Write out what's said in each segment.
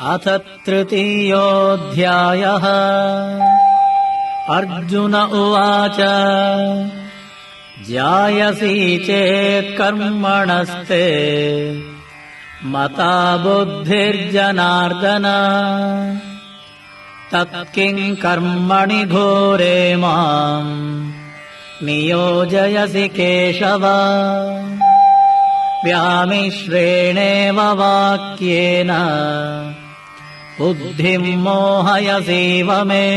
अथ तृतीयोऽध्यायः। अर्जुन उवाच जायसी चेत् कर्मणस्ते मता बुद्धिर्जनार्दन तत्किं कर्मणि घोरे माम् नियोजयसि केशव। व्यामिश्रेणेव वाक्येन बुद्धिं मोहयसीव मे।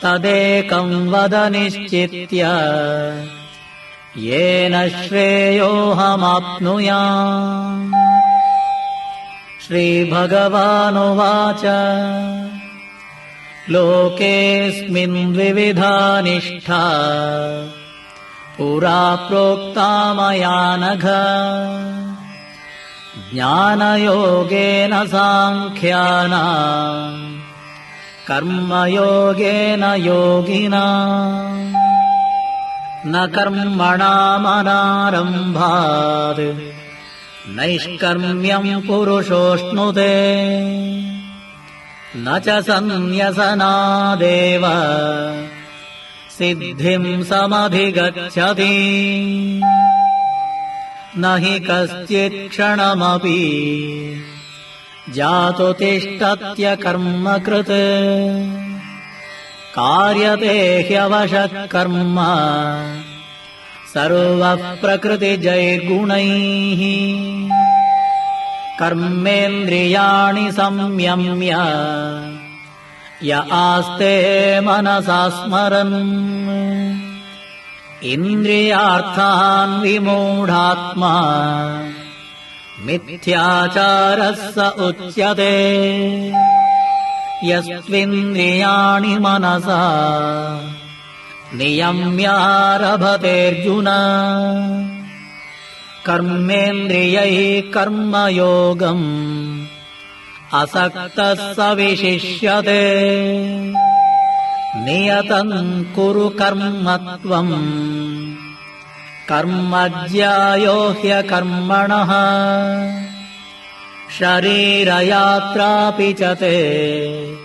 तदेकं वद निश्चित्य येन श्रेयोऽहमाप्नुयाम्। श्रीभगवानुवाच लोकेऽस्मिन् द्विविधा निष्ठा पुरा प्रोक्ता मया नघ। ज्ञानयोगेन साङ्ख्यानाम् कर्मयोगेन योगिनाम्। न कर्मणामनारम्भात् नैष्कर्म्यम् पुरुषोऽश्नुते। न च सन्न्यसनादेव सिद्धिं समधिगच्छति। न हि कश्चित् क्षणमपि जातु तिष्ठत्य कर्मकृत्। कार्यते ह्यवशः कर्म सर्वः प्रकृतिजैर्गुणैः। कर्मेन्द्रियाणि संयम्य य आस्ते मनसा स्मरन्। इन्द्रियार्थान् विमूढात्मा मिथ्याचारः स उच्यते। यस्त्विन्द्रियाणि मनसा नियम्यारभतेऽर्जुन। कर्मेन्द्रियैः कर्मयोगम् असक्तः स विशिष्यते। नियतं कुरु कर्म त्वम् कर्मज्यायो ह्यकर्मणः। शरीरयात्रापि च ते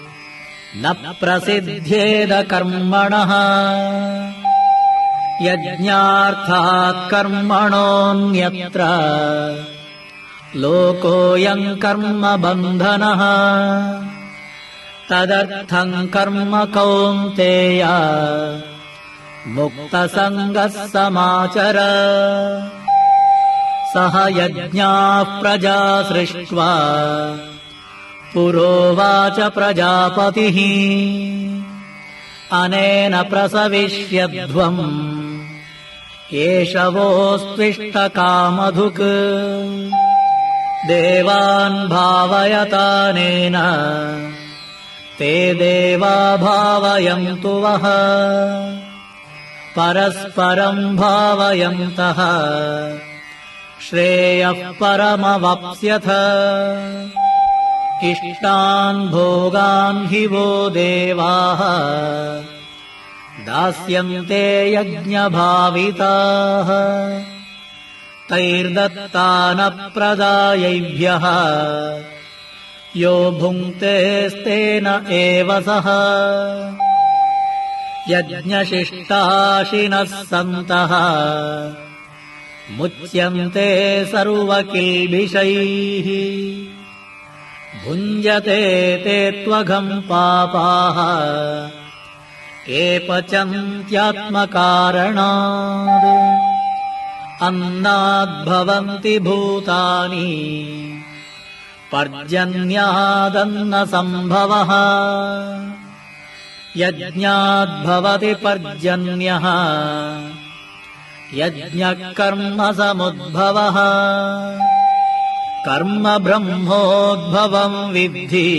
न प्रसिद्ध्येद कर्मणः। यज्ञार्थात् कर्मणोऽन्यत्र लोकोऽयं कर्म बन्धनः। तदर्थं कर्म कौन्तेय मुक्तसङ्गः समाचर। सह यज्ञाः प्रजा सृष्ट्वा पुरोवाच प्रजापतिः। अनेन प्रसविष्यध्वम् एष वोस्त्विष्टकामधुक्। देवान् भावयतानेन ते देवा भावयन्तु वः। परस्परं भावयन्तः श्रेयः परमवाप्स्यथ। इष्टान् भोगान् हि वो देवाः दास्यन्ते यज्ञभाविताः। तैर्दत्तानप्रदायैभ्यः यो भुङ्क्तेस्तेन एव सः। यज्ञशिष्टाशिनः सन्तः मुच्यन्ते सर्वकिल्बिषैः। भुञ्जते ते त्वघम् पापाः ये पचन्त्यात्मकारणात्। अन्नाद्भवन्ति भूतानि पर्जन्यादन्नसम्भवः। यज्ञाद्भवति पर्जन्यः यज्ञः कर्म समुद्भवः। कर्म ब्रह्मोद्भवम् विद्धि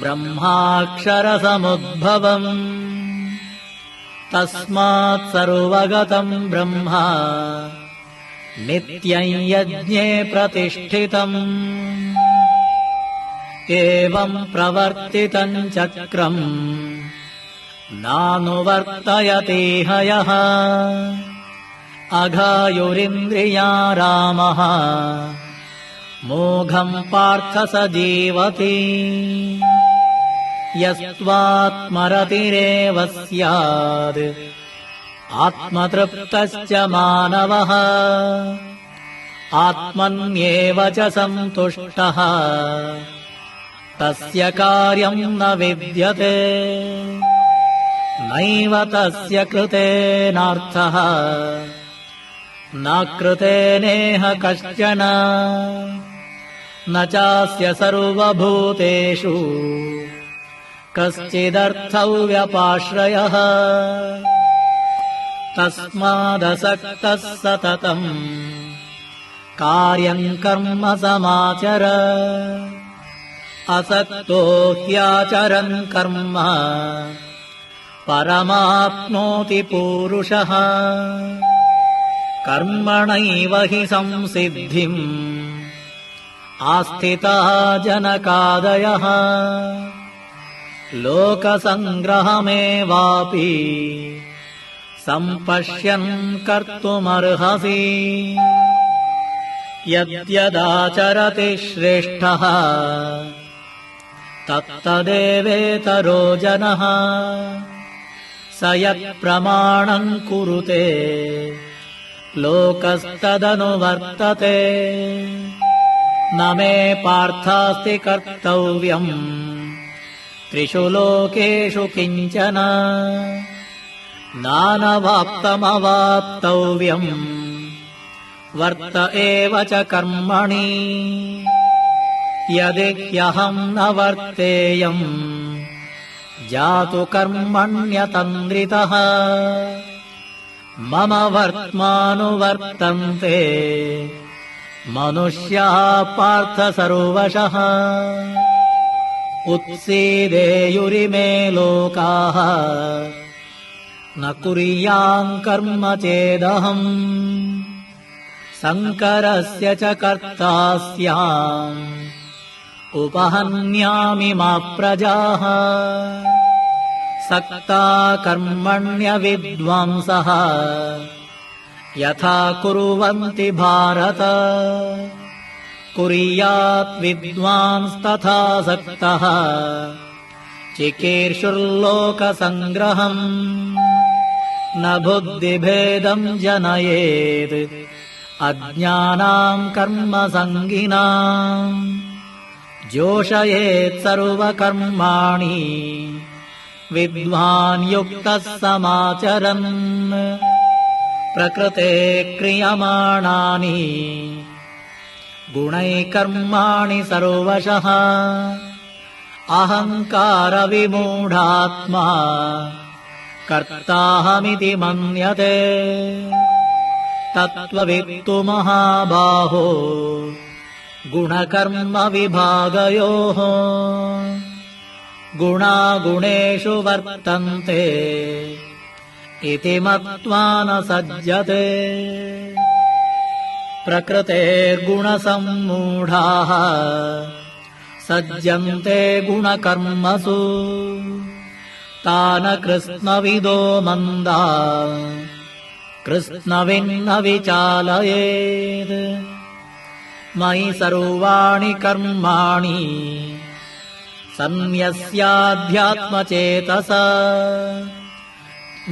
ब्रह्माक्षरसमुद्भवम्। तस्मात् सर्वगतम् ब्रह्म नित्यं यज्ञे प्रतिष्ठितम्। एवं प्रवर्तितं चक्रम् नानुवर्तयतीह यः। अघायुरिन्द्रिया रामः मोघम् पार्थ स जीवति यस्त्वात्मरतिरेव स्यात् आत्मतृप्तश्च मानवः आत्मन्येव च सन्तुष्टः तस्य कार्यम् न विद्यते नैव तस्य कृतेनार्थः न कृतेनेह कश्चन न चास्य सर्वभूतेषु कश्चिदर्थौ व्यपाश्रयः तस्मादसक्तः सततम् कार्यम् कर्म समाचर असक्तो ह्याचरन् कर्म परमाप्नोति पूरुषः कर्मणैव हि संसिद्धिम् आस्थितः जनकादयः लोकसङ्ग्रहमेवापि सम्पश्यन् कर्तुमर्हसि यद्यदाचरति श्रेष्ठः तत्तदेवेतरो जनः स यत्प्रमाणम् कुरुते लोकस्तदनुवर्तते न मे पार्थास्ति कर्तव्यम् त्रिषु लोकेषु किञ्चन नानवाप्तमवाप्तव्यम् वर्त एव च कर्मणि यदि ह्यहम् न वर्तेयम् जातु कर्मण्यतन्द्रितः मम वर्त्मानुवर्तन्ते मनुष्याः पार्थ सर्वशः उत्सीदेयुरिमे लोकाः न कुर्याम् कर्म चेदहम् शङ्करस्य च कर्ता स्याम् उपहन्यामि मा प्रजाः सक्ता कर्मण्यविद्वांसः यथा कुर्वन्ति भारत कुर्यात् विद्वांस्तथा सक्तः चिकीर्षुर्लोकसङ्ग्रहम् न बुद्धिभेदम् जनयेत् अज्ञानाम् कर्मसङ्गिनाम् जोषयेत् सर्वकर्माणि विद्वान् युक्तः समाचरन् प्रकृते क्रियमाणानि गुणैः कर्माणि सर्वशः अहङ्कारविमूढात्मा कर्ताहमिति मन्यते तत्त्ववित्तु महाबाहो गुणकर्मविभागयोः गुणागुणेषु वर्तन्ते इति मत्वा न सज्जते प्रकृतेर्गुणसम्मूढाः सज्जन्ते गुणकर्मसु तान कृत्स्नविदो मन्दा कृत्स्नविन्न विचालयेत् मयि सर्वाणि कर्माणि सन्न्यस्याध्यात्मचेतसा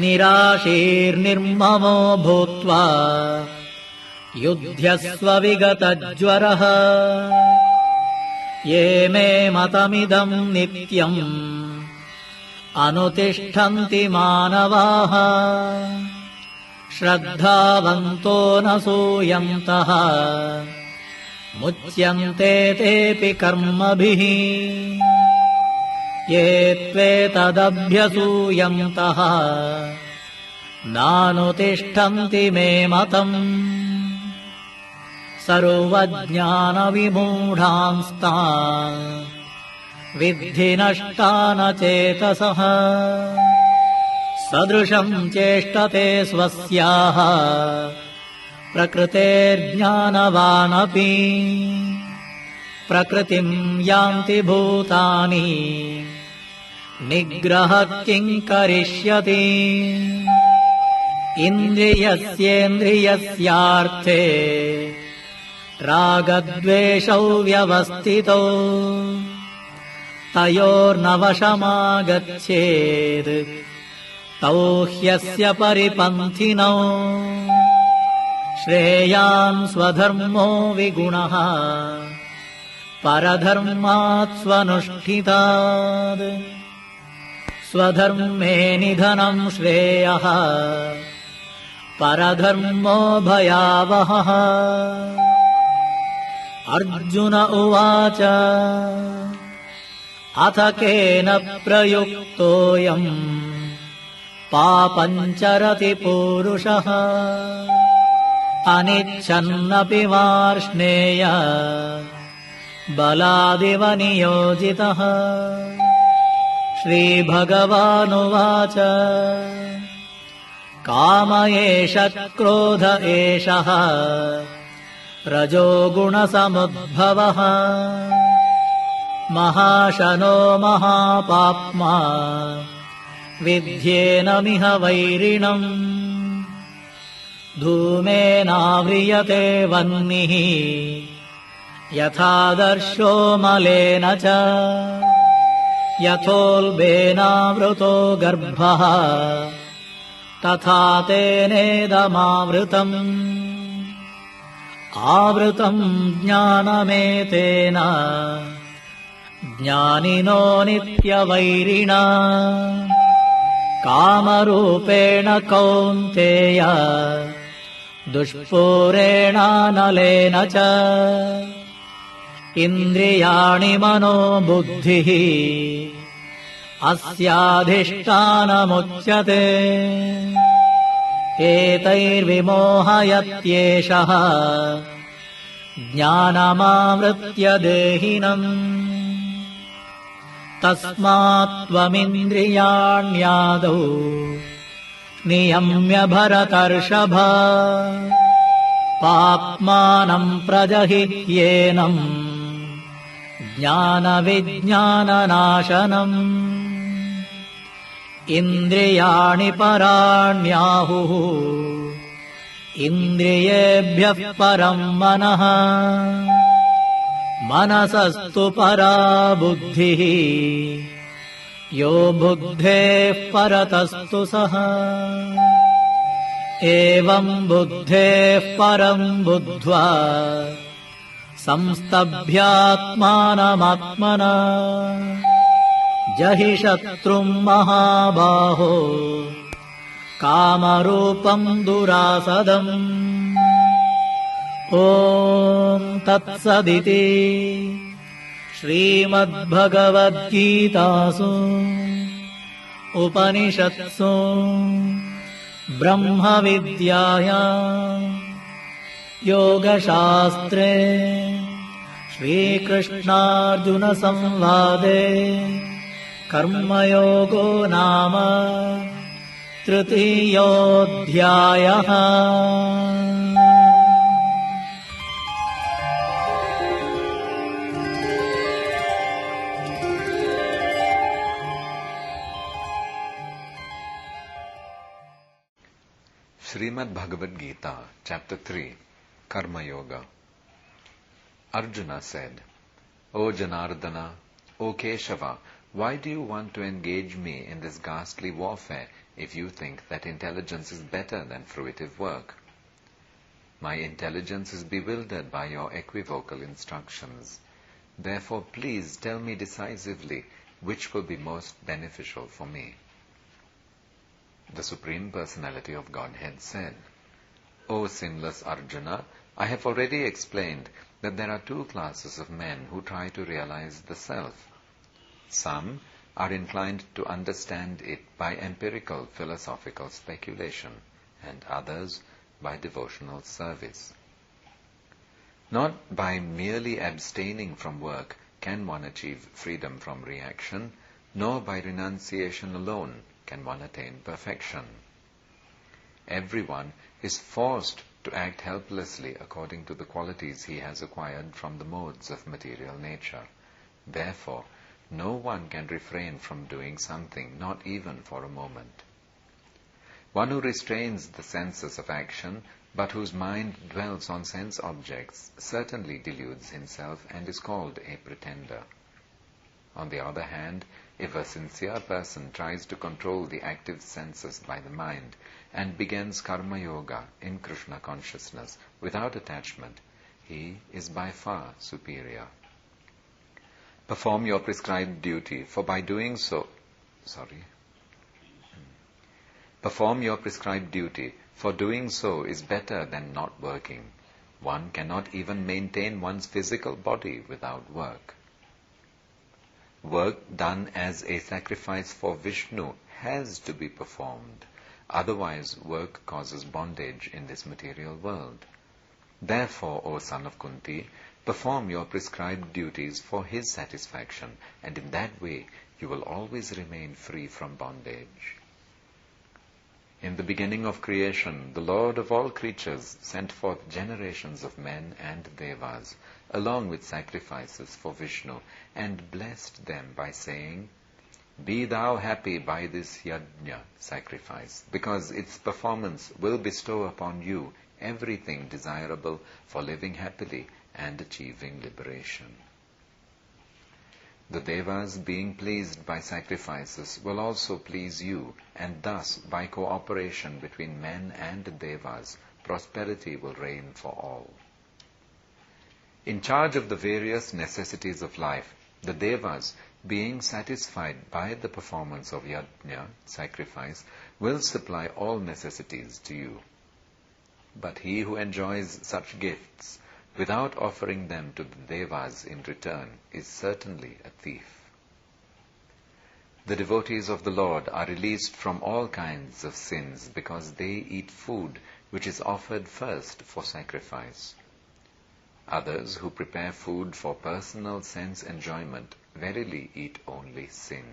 निराशीर्निर्ममो भूत्वा युध्यस्व विगतज्वरः ये मे मतमिदम् नित्यम् अनुतिष्ठन्ति मानवाः श्रद्धावन्तो न सूयन्तः मुच्यन्ते तेऽपि कर्मभिः ये त्वेतदभ्यसूयन्तः नानुतिष्ठन्ति मे मतम् सर्वज्ञानविमूढांस्तान् विद्धि नष्टान चेतसः सदृशम् चेष्टते स्वस्याः प्रकृतेर्ज्ञानवानपि प्रकृतिम् यान्ति भूतानि निग्रहः किम् करिष्यति इन्द्रियस्येन्द्रियस्यार्थे रागद्वेषौ व्यवस्थितौ तयोर्नवशमागच्छेत् तौ ह्यस्य परिपन्थिनौ श्रेयान् स्वधर्मो विगुणः परधर्मात् स्वनुष्ठितात् स्वधर्मे निधनं श्रेयः परधर्मो भयावहः। अर्जुन उवाच अथ केन प्रयुक्तोऽयम् पापञ्चरति पूरुषः अनिच्छन्नपि वार्ष्णेय बलादिव नियोजितः। श्रीभगवानुवाच काम एष क्रोध एषः रजोगुणसमुद्भवः महाशनो महापाप्मा विध्येनमिह वैरिणम् धूमेनाव्रियते वह्निः यथादर्शो मलेन च यथोल्बेनावृतो गर्भः तथा तेनेदमावृतम् आवृतम् ज्ञानमेतेन ज्ञानिनो नित्यवैरिणा कामरूपेण कौन्तेय दुष्पूरेणानलेन च इन्द्रियाणि मनो बुद्धिः अस्याधिष्ठानमुच्यते एतैर्विमोहयत्येषः ज्ञानमावृत्य देहिनम् तस्मात् त्वमिन्द्रियाण्यादौ नियम्य भरतर्षभ पाप्मानम् प्रजहिह्येनम् ज्ञानविज्ञाननाशनम् इन्द्रियाणि पराण्याहुः इन्द्रियेभ्यः परम् मनः मनसस्तु परा बुद्धिः यो बुद्धेः परतस्तु सः एवम् बुद्धेः परम् बुद्ध्वा संस्तभ्यात्मानमात्मना जहि शत्रुम् महाबाहो कामरूपम् दुरासदम् ॐ तत्सदिति श्रीमद्भगवद्गीतासु उपनिषत्सु ब्रह्मविद्यायाम् योगशास्त्रे श्रीकृष्णार्जुनसंवादे कर्मयोगो नाम तृतीयोऽध्यायः। Srimad Bhagavad Gita, Chapter 3, Karma Yoga. Arjuna said, O Janardana, O Keshava, why do you want to engage me in this ghastly warfare if you think that intelligence is better than fruitive work? My intelligence is bewildered by your equivocal instructions. Therefore, please tell me decisively which will be most beneficial for me. The Supreme Personality of Godhead said, O sinless Arjuna, I have already explained that there are two classes of men who try to realize the self. Some are inclined to understand it by empirical philosophical speculation, and others by devotional service. Not by merely abstaining from work can one achieve freedom from reaction, nor by renunciation alone can one attain perfection. Everyone is forced to act helplessly according to the qualities he has acquired from the modes of material nature. Therefore, no one can refrain from doing something, not even for a moment. One who restrains the senses of action, but whose mind dwells on sense objects, certainly deludes himself and is called a pretender. On the other hand, if a sincere person tries to control the active senses by the mind and begins karma yoga in Krishna consciousness without attachment, he is by far superior. Perform your prescribed duty, for by doing so, Perform your prescribed duty, for doing so is better than not working. One cannot even maintain one's physical body without work. Work done as a sacrifice for Vishnu has to be performed. Otherwise, work causes bondage in this material world. Therefore, O son of Kunti, perform your prescribed duties for his satisfaction, and in that way you will always remain free from bondage. In the beginning of creation, the Lord of all creatures sent forth generations of men and devas, along with sacrifices for Vishnu, and blessed them by saying, "Be thou happy by this yajna sacrifice, because its performance will bestow upon you everything desirable for living happily and achieving liberation." The devas, being pleased by sacrifices, will also please you, and thus, by cooperation between men and devas, prosperity will reign for all. In charge of the various necessities of life, the devas, being satisfied by the performance of yajna, sacrifice, will supply all necessities to you. But he who enjoys such gifts without offering them to the devas in return is certainly a thief. The devotees of the Lord are released from all kinds of sins because they eat food which is offered first for sacrifice. Others who prepare food for personal sense enjoyment verily eat only sin.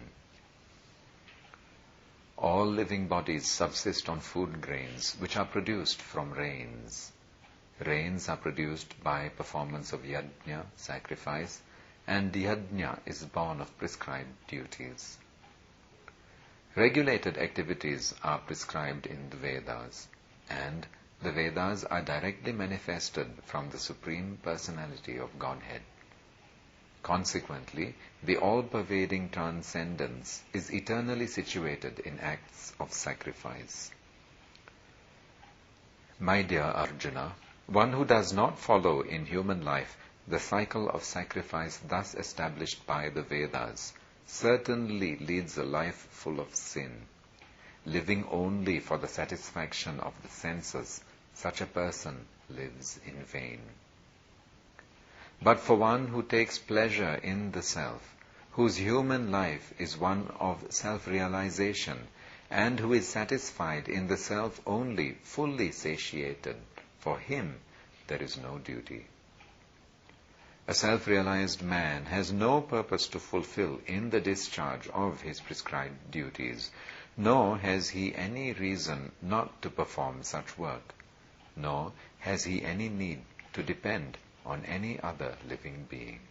All living bodies subsist on food grains which are produced from rains. Rains are produced by performance of yajna, sacrifice, and yajna is born of prescribed duties. Regulated activities are prescribed in the Vedas, and the Vedas are directly manifested from the Supreme Personality of Godhead. Consequently, the all-pervading transcendence is eternally situated in acts of sacrifice. My dear Arjuna, one who does not follow in human life the cycle of sacrifice thus established by the Vedas certainly leads a life full of sin. Living only for the satisfaction of the senses, such a person lives in vain. But for one who takes pleasure in the self, whose human life is one of self-realization, and who is satisfied in the self only, fully satiated, for him there is no duty. A self-realized man has no purpose to fulfill in the discharge of his prescribed duties, nor has he any reason not to perform such work, nor has he any need to depend on any other living being.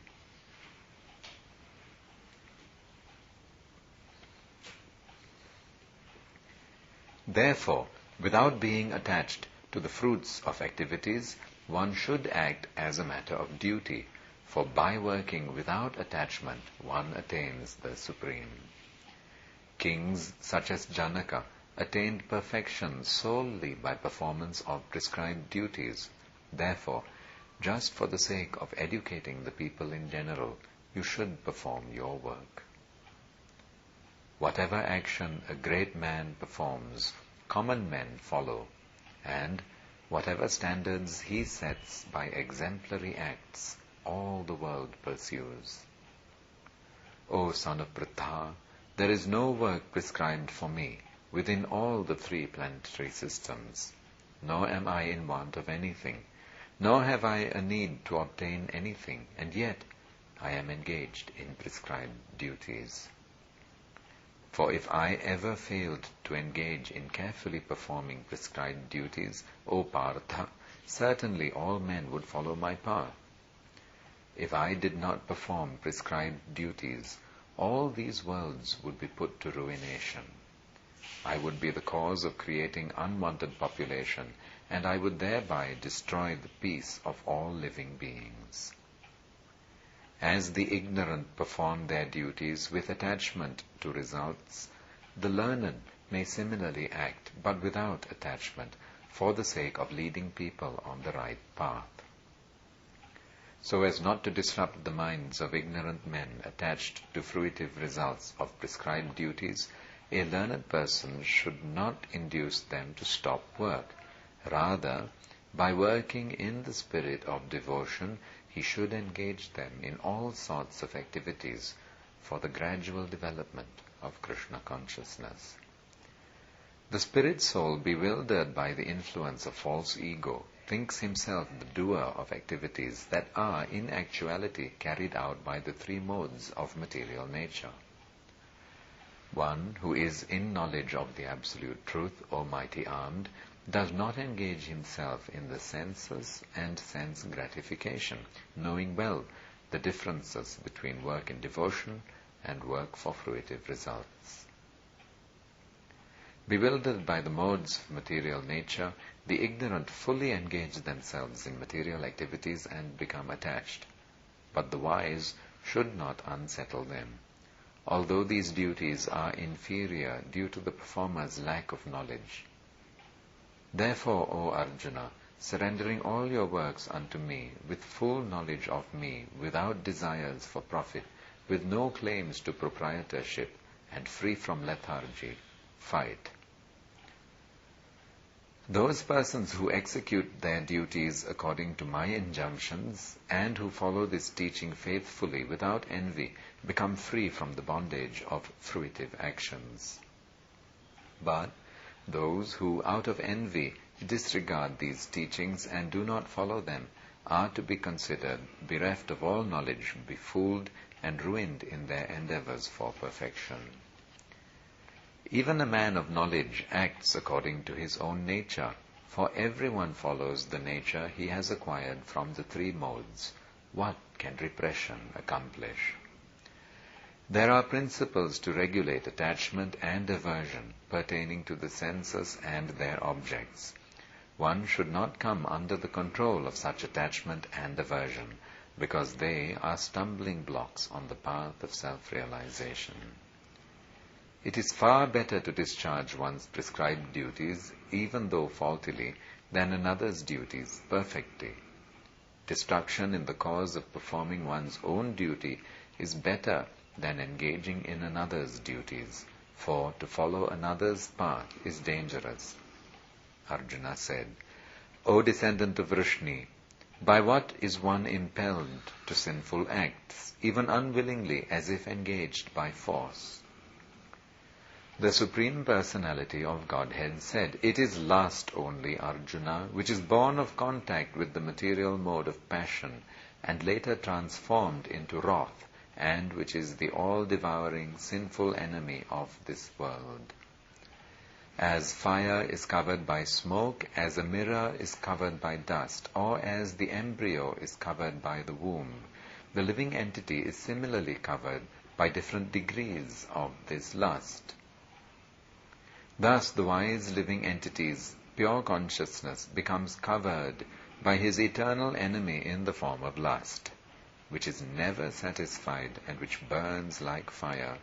Therefore, without being attached to the fruits of activities, one should act as a matter of duty, for by working without attachment, one attains the Supreme. Kings such as Janaka attained perfection solely by performance of prescribed duties. Therefore, just for the sake of educating the people in general, you should perform your work. Whatever action a great man performs, common men follow, and whatever standards he sets by exemplary acts, all the world pursues. O son of Pritha, there is no work prescribed for me within all the 3 planetary systems, nor am I in want of anything, nor have I a need to obtain anything, and yet I am engaged in prescribed duties. For if I ever failed to engage in carefully performing prescribed duties, O Partha, certainly all men would follow my path. If I did not perform prescribed duties, all these worlds would be put to ruination. I would be the cause of creating unwanted population, and I would thereby destroy the peace of all living beings. As the ignorant perform their duties with attachment to results, the learned may similarly act, but without attachment, for the sake of leading people on the right path. So as not to disrupt the minds of ignorant men attached to fruitive results of prescribed duties, a learned person should not induce them to stop work. Rather, by working in the spirit of devotion, he should engage them in all sorts of activities for the gradual development of Krishna consciousness. The spirit soul, bewildered by the influence of false ego, thinks himself the doer of activities that are in actuality carried out by the three modes of material nature. One who is in knowledge of the absolute truth, almighty armed, does not engage himself in the senses and sense gratification, knowing well the differences between work in devotion and work for fruitive results. Bewildered by the modes of material nature, the ignorant fully engage themselves in material activities and become attached. But the wise should not unsettle them, although these duties are inferior due to the performer's lack of knowledge. Therefore, O Arjuna, surrendering all your works unto me, with full knowledge of me, without desires for profit, with no claims to proprietorship, and free from lethargy, fight. Those persons who execute their duties according to my injunctions and who follow this teaching faithfully without envy become free from the bondage of fruitive actions. But those who, out of envy, disregard these teachings and do not follow them are to be considered bereft of all knowledge, befooled, and ruined in their endeavors for perfection. Even a man of knowledge acts according to his own nature, for everyone follows the nature he has acquired from the three modes. What can repression accomplish? There are principles to regulate attachment and aversion pertaining to the senses and their objects. One should not come under the control of such attachment and aversion, because they are stumbling blocks on the path of self-realization. It is far better to discharge one's prescribed duties, even though faultily, than another's duties perfectly. Destruction in the cause of performing one's own duty is better than engaging in another's duties, for to follow another's path is dangerous. Arjuna said, O descendant of Vishnu, by what is one impelled to sinful acts, even unwillingly as if engaged by force? The Supreme Personality of Godhead said, It is lust only, Arjuna, which is born of contact with the material mode of passion and later transformed into wrath, and which is the all-devouring sinful enemy of this world. As fire is covered by smoke, as a mirror is covered by dust, or as the embryo is covered by the womb, the living entity is similarly covered by different degrees of this lust. Thus the wise living entity's pure consciousness becomes covered by his eternal enemy in the form of lust, which is never satisfied and which burns like fire.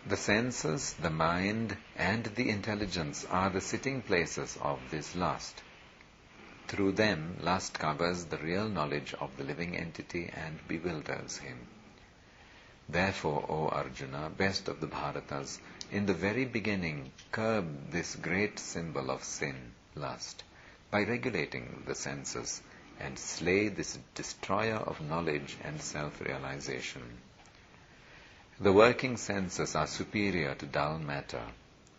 The senses, the mind, and the intelligence are the sitting places of this lust. Through them, lust covers the real knowledge of the living entity and bewilders him. Therefore, O Arjuna, best of the Bharatas, in the very beginning curb this great symbol of sin, lust, by regulating the senses, and slay this destroyer of knowledge and self-realization. The working senses are superior to dull matter.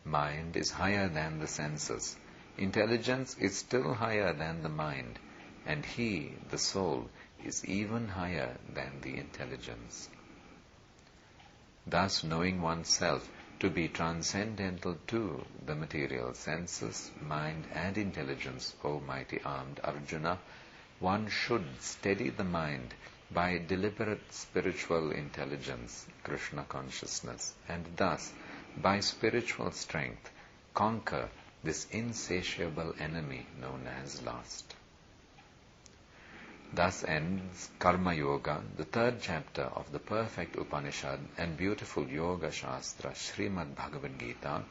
Mind is higher than the senses. Intelligence is still higher than the mind, and he, the soul, is even higher than the intelligence. Thus, knowing oneself to be transcendental to the material senses, mind, and intelligence, O mighty armed Arjuna, one should steady the mind by deliberate spiritual intelligence, Krishna consciousness, and thus by spiritual strength, conquer this insatiable enemy known as lust. Thus ends Karma Yoga, the third chapter of the perfect Upanishad and beautiful Yoga Shastra Srimad Bhagavad Gita,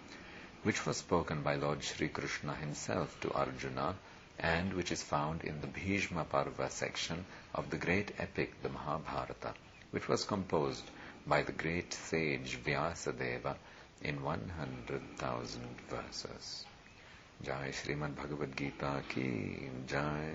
which was spoken by Lord Shri Krishna himself to Arjuna and which is found in the Bhishma Parva section of the great epic, the Mahabharata, which was composed by the great sage Vyasadeva in 100,000 verses. Jai Srimad Bhagavad Gita ki Jai.